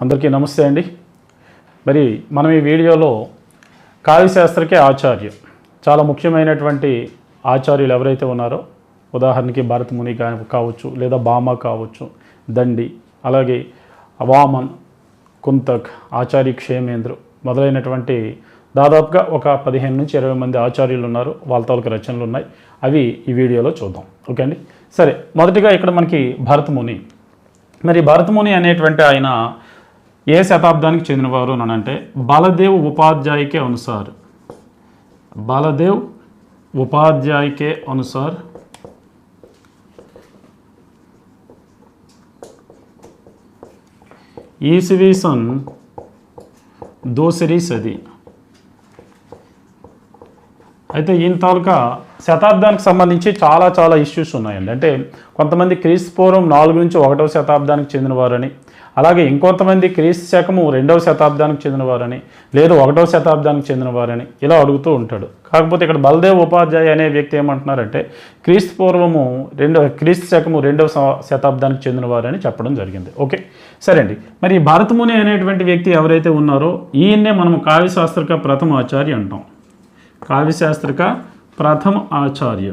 అందరికీ నమస్తే అండి. మరి మనం ఈ వీడియోలో కావ్యశాస్త్రకే ఆచార్య చాలా ముఖ్యమైనటువంటి ఆచార్యులు ఎవరైతే ఉన్నారో, ఉదాహరణకి భరతముని కావచ్చు, లేదా భామ కావచ్చు, దండి, అలాగే వామన్, కుంతక్, ఆచార్య క్షేమేంద్ర మొదలైనటువంటి దాదాపుగా ఒక 15 నుంచి 20 మంది ఆచార్యులు ఉన్నారు. వాళ్ళ తాలూకు రచనలు ఉన్నాయి. అవి ఈ వీడియోలో చూద్దాం. ఓకే అండి. సరే, మొదటిగా ఇక్కడ మనకి భరతముని. మరి భరతముని అనేటువంటి ఆయన ఏ శతాబ్దానికి చెందినవారు అని అంటే బలదేవ్ ఉపాధ్యాయకే అనుసార్, బలదేవ్ ఉపాధ్యాయకే అనుసార్ ईसवी सन दूसरी सदी. అయితే ఈయన తాలూకా శతాబ్దానికి సంబంధించి చాలా ఇష్యూస్ ఉన్నాయండి. అంటే కొంతమంది క్రీస్తు పూర్వం 4 నుంచి 1వ శతాబ్దానికి చెందినవారని, అలాగే ఇంకొంతమంది క్రీస్తు శకము 2వ శతాబ్దానికి చెందినవారని, లేదు 1వ శతాబ్దానికి చెందినవారని ఇలా అడుగుతూ ఉంటాడు. కాకపోతే ఇక్కడ బలదేవ్ ఉపాధ్యాయ అనే వ్యక్తి ఏమంటున్నారంటే క్రీస్తు పూర్వము క్రీస్తు శకము 2వ శతాబ్దానికి చెందినవారని చెప్పడం జరిగింది. ఓకే, సరే అండి. మరి భరతముని అనేటువంటి వ్యక్తి ఎవరైతే ఉన్నారో ఈయన్నే మనం కావ్యశాస్త్రక ప్రథమ ఆచార్య అంటాం. కావ్యశాస్త్రక ప్రథమ ఆచార్య,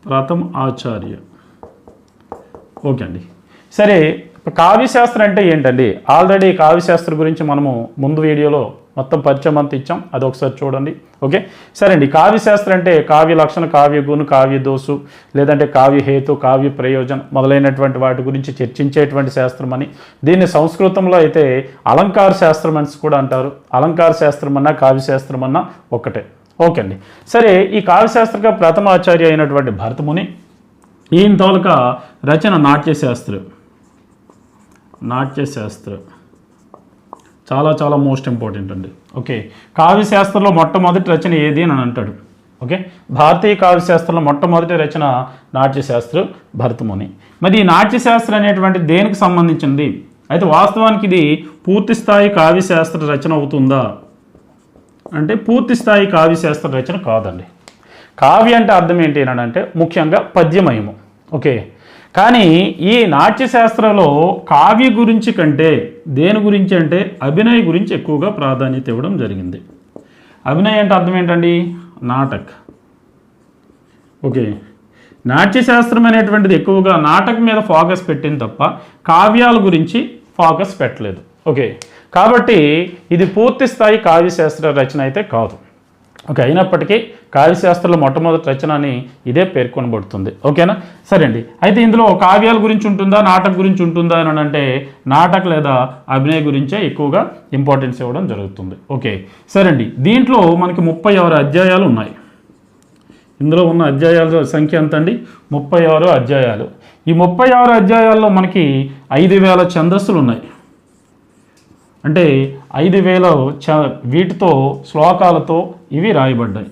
ప్రథమ ఆచార్య. ఓకే అండి. సరే, కావ్యశాస్త్రం అంటే ఏంటండి? ఆల్రెడీ కావ్యశాస్త్రం గురించి మనము ముందు వీడియోలో మొత్తం పరిచయం అంతా ఇచ్చాం, అది ఒకసారి చూడండి. ఓకే, సరే అండి. కావ్యశాస్త్రం అంటే కావ్య లక్షణ, కావ్య గుణ, కావ్య దోషు, లేదంటే కావ్య హేతు, కావ్య ప్రయోజనం మొదలైనటువంటి వాటి గురించి చర్చించేటువంటి శాస్త్రం అని. దీన్ని సంస్కృతంలో అయితే అలంకార శాస్త్రం అని కూడా అంటారు. అలంకార శాస్త్రం అన్నా కావ్యశాస్త్రం అన్నా ఒకటే. ఓకే అండి. సరే, ఈ కావ్యశాస్త్రక ప్రథమ ఆచార్య అయినటువంటి భరతముని ఈయన తాలూకా రచన నాట్యశాస్త్రం. నాట్యశాస్త్రం చాలా మోస్ట్ ఇంపార్టెంట్ అండి. ఓకే, కావ్యశాస్త్రంలో మొట్టమొదటి రచన ఏది అని అంటాడు. ఓకే, భారతీయ కావ్యశాస్త్రంలో మొట్టమొదటి రచన నాట్యశాస్త్రం, భరతముని. మరి ఈ నాట్యశాస్త్రం అనేటువంటి దేనికి సంబంధించింది? అయితే వాస్తవానికి ఇది పూర్తి స్థాయి కావ్యశాస్త్ర రచన అవుతుందా అంటే పూర్తి స్థాయి కావ్యశాస్త్ర రచన కాదండి. కావ్య అంటే అర్థం ఏంటి అని అంటే ముఖ్యంగా పద్యమయము. ఓకే, కానీ ఈ నాట్యశాస్త్రంలో కావ్య గురించి కంటే దేని గురించి అంటే అభినయ గురించి ఎక్కువగా ప్రాధాన్యత ఇవ్వడం జరిగింది. అభినయ అంటే అర్థం ఏంటండి? నాటక్. ఓకే, నాట్యశాస్త్రం అనేటువంటిది ఎక్కువగా నాటకం మీద ఫోకస్ పెట్టింది తప్ప కావ్యాల గురించి ఫోకస్ పెట్టలేదు. ఓకే, కాబట్టి ఇది పూర్తి స్థాయి కావ్యశాస్త్ర రచన అయితే కాదు. ఓకే, అయినప్పటికీ కావ్యశాస్త్రంలో మొట్టమొదటి రచన అని ఇదే పేర్కొనబడుతుంది. ఓకేనా? సరే అండి. అయితే ఇందులో కావ్యాల గురించి ఉంటుందా, నాటక గురించి ఉంటుందా అని అంటే నాటక లేదా అభినయ గురించే ఎక్కువగా ఇంపార్టెన్స్ ఇవ్వడం జరుగుతుంది. ఓకే, సరే అండి. దీంట్లో మనకి 36 అధ్యాయాలు ఉన్నాయి. ఇందులో ఉన్న అధ్యాయాల సంఖ్య ఎంత అండి? 36 అధ్యాయాలు. ఈ 36 అధ్యాయాల్లో మనకి 5000 ఛందస్సులు ఉన్నాయి. అంటే 5000 వీటితో శ్లోకాలతో ఇవి రాయబడ్డాయి.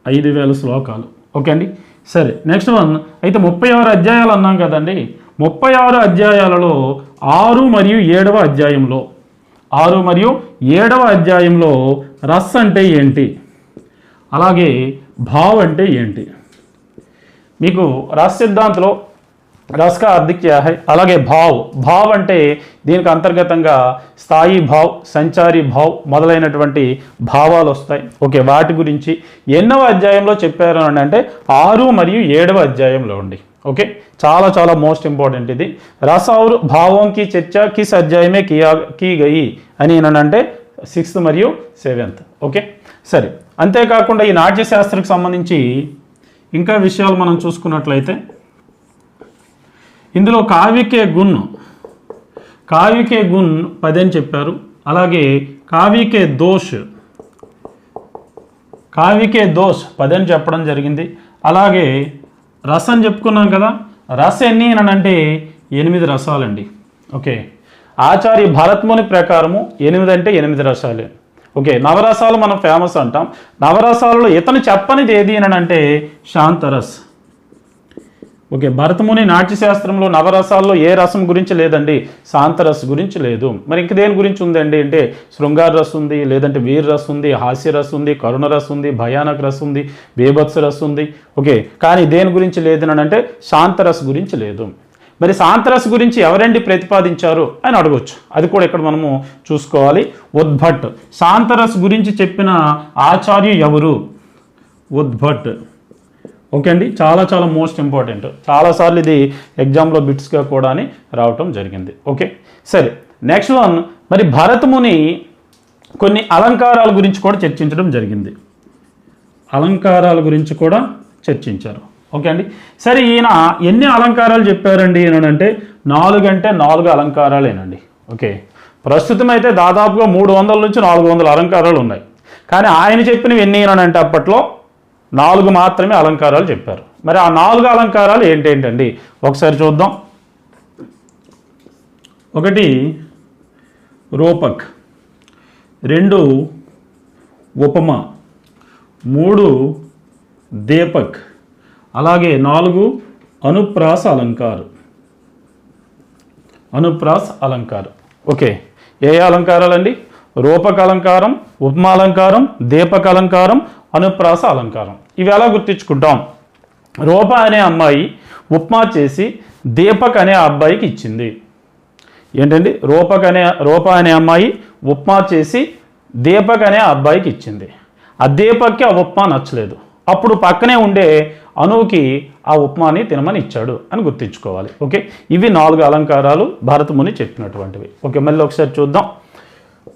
5000 శ్లోకాలు. ఓకే అండి. సరే, నెక్స్ట్ వన్. అయితే 36 అధ్యాయాలు అన్నాం కదండి. 36 అధ్యాయాలలో 6 మరియు 7వ అధ్యాయంలో 6 మరియు 7వ అధ్యాయంలో రస్ అంటే ఏంటి, అలాగే భావ్ అంటే ఏంటి? మీకు రస్ సిద్ధాంతంలో రస్ కా అర్థ క్యా హై, అలాగే భావ్ అంటే దీనికి అంతర్గతంగా స్థాయి భావ్, సంచారి భావ్ మొదలైనటువంటి భావాలు వస్తాయి. ఓకే, వాటి గురించి ఎన్నవ అధ్యాయంలో చెప్పారు అని అంటే 6 మరియు 7వ అధ్యాయంలో ఉండి. ఓకే, చాలా మోస్ట్ ఇంపార్టెంట్ ఇది. రస్ ఔర్ భావం కి చర్చ కిస్ అధ్యాయమే కీ గయి అని అంటే 6th మరియు 7th. ఓకే, సరే. అంతేకాకుండా ఈ నాట్యశాస్త్రకు సంబంధించి ఇంకా విషయాలు మనం చూసుకున్నట్లయితే ఇందులో కావ్యకే గుణ్ 10 అని చెప్పారు. అలాగే కావ్యకే దోష్ 10 అని చెప్పడం జరిగింది. అలాగే రస అని చెప్పుకున్నాం కదా. రస ఎన్ని అని అంటే 8 రసాలండి. ఓకే, ఆచార్య భరతముని ప్రకారము 8 అంటే 8 రసాలే. ఓకే, నవరసాలు మనం ఫేమస్ అంటాం. నవరసాలలో ఇతను చెప్పనిది ఏది అని అంటే శాంతరస్. ఓకే, భరతముని నాట్యశాస్త్రంలో నవరసాల్లో ఏ రసం గురించి లేదండి, శాంతరస్ గురించి లేదు. మరి ఇంక దేని గురించి ఉందండి అంటే శృంగార రసం ఉంది, లేదంటే వీర రసం ఉంది, హాస్య రసం ఉంది, కరుణ రసం ఉంది, భయానక రసం ఉంది, బేభత్స రసం ఉంది. ఓకే, కానీ దేని గురించి లేదు అని అంటే శాంతరస్ గురించి లేదు. మరి సాంతరస్ గురించి ఎవరండి ప్రతిపాదించారు అని అడగొచ్చు. అది కూడా ఇక్కడ మనము చూసుకోవాలి. ఉద్భట్. సాంతరస్ గురించి చెప్పిన ఆచార్య ఎవరు? ఉద్భట్. ఓకే అండి, చాలా చాలా మోస్ట్ ఇంపార్టెంట్. చాలాసార్లు ఇది ఎగ్జామ్లో బిట్స్గా కూడా రావటం జరిగింది. ఓకే, సరే. నెక్స్ట్ వన్, మరి భరతముని కొన్ని అలంకారాల గురించి కూడా చర్చించడం జరిగింది. అలంకారాల గురించి కూడా చర్చించారు. ఓకే అండి, సరే. ఈయన ఎన్ని అలంకారాలు చెప్పారండి అని అంటే 4 అంటే 4 అలంకారాలేనండి. ఓకే, ప్రస్తుతం అయితే దాదాపుగా 300 నుంచి 400 అలంకారాలు ఉన్నాయి. కానీ ఆయన చెప్పినవి ఎన్ని అని అంటే అప్పట్లో 4 మాత్రమే అలంకారాలు చెప్పారు. మరి ఆ 4 అలంకారాలు ఏంటేంటండి ఒకసారి చూద్దాం. ఒకటి రూపక్, 2 ఉపమ, 3 దీపక్, అలాగే 4 అనుప్రాస అలంకారం. అనుప్రాస అలంకారం. ఓకే, ఏ అలంకారాలండి? రూపక అలంకారం, ఉపమాలంకారం, దీపక అలంకారం, అనుప్రాస అలంకారం. ఇవి ఎలా గుర్తించుకుంటాం? రూప అనే అమ్మాయి ఉపమా చేసి దీపక్ అనే అబ్బాయికి ఇచ్చింది. ఏంటండి? రూప అనే అమ్మాయి ఉపమా చేసి దీపక్ అనే అబ్బాయికి ఇచ్చింది. ఆ దీపక్కి ఆ ఉపమా నచ్చలేదు. అప్పుడు పక్కనే ఉండే అనువుకి ఆ ఉపమాని తినమని ఇచ్చాడు అని గుర్తించుకోవాలి. ఓకే, ఇవి 4 అలంకారాలు భరతముని చెప్పినటువంటివి. ఓకే, మళ్ళీ ఒకసారి చూద్దాం.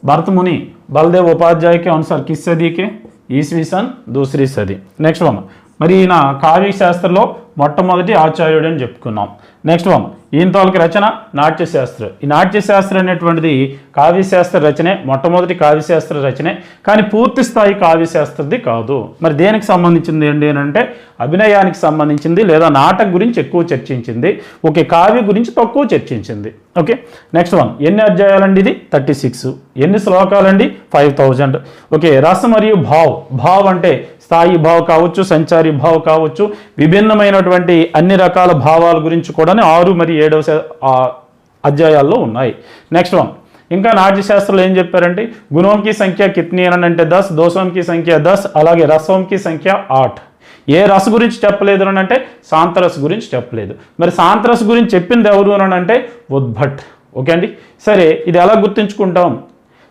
भरतमुनि बलदेव उपाध्याय के अनुसार किस सदी के? ईस्वी सन दूसरी सदी. नेक्स्ट वन మరి ఈయన కావ్య శాస్త్రంలో మొట్టమొదటి ఆచార్యుడు అని చెప్పుకున్నాం. నెక్స్ట్ వన్ ఈయన తాలూకు రచన నాట్యశాస్త్రం. ఈ నాట్యశాస్త్రం అనేటువంటిది కావ్యశాస్త్ర రచనే, మొట్టమొదటి కావ్యశాస్త్ర రచనే, కానీ పూర్తి స్థాయి కావ్యశాస్త్రది కాదు. మరి దేనికి సంబంధించింది ఏంటి అని అంటే అభినయానికి సంబంధించింది, లేదా నాటక గురించి ఎక్కువ చర్చించింది. ఓకే, కావ్య గురించి తక్కువ చర్చించింది. ఓకే, నెక్స్ట్ వన్ ఎన్ని అధ్యాయాలండి? ఇది 36. ఎన్ని శ్లోకాలండి? 5000. ఓకే, రస మరియు భావ్. భావ్ అంటే స్థాయి భావ కావచ్చు, సంచారి భావ కావచ్చు, విభిన్నమైనటువంటి అన్ని రకాల భావాల గురించి కూడా 6 మరియు 7వ అధ్యాయాల్లో ఉన్నాయి. నెక్స్ట్ వన్ ఇంకా నాట్యశాస్త్రంలో ఏం చెప్పారంటే గుణోంకి సంఖ్య కిత్ని అని అంటే 10, దోషంకి సంఖ్య 10, అలాగే రసంకి సంఖ్య 8. ఏ రస గురించి చెప్పలేదు అని అంటే సాంతరస్ గురించి చెప్పలేదు. మరి సాంతరస్ గురించి చెప్పింది ఎవరు అని అంటే ఉద్భట్. ఓకే అండి, సరే. ఇది ఎలా గుర్తుంచుకుంటాం?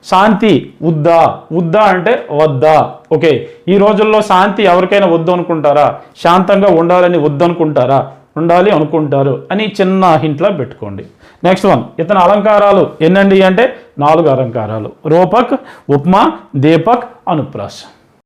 శాంతి ఉద్దా, ఉద్దా అంటే వద్దా. ఓకే, ఈ రోజుల్లో శాంతి ఎవరికైనా వద్దు అనుకుంటారా? శాంతంగా ఉండాలని వద్దు అనుకుంటారా? ఉండాలి అనుకుంటారు అని చిన్న హింట్లా పెట్టుకోండి. నెక్స్ట్ వన్ ఇతని అలంకారాలు ఎన్నండి అంటే 4 అలంకారాలు: రూపక్, ఉపమా, దీపక్, అనుప్రాస.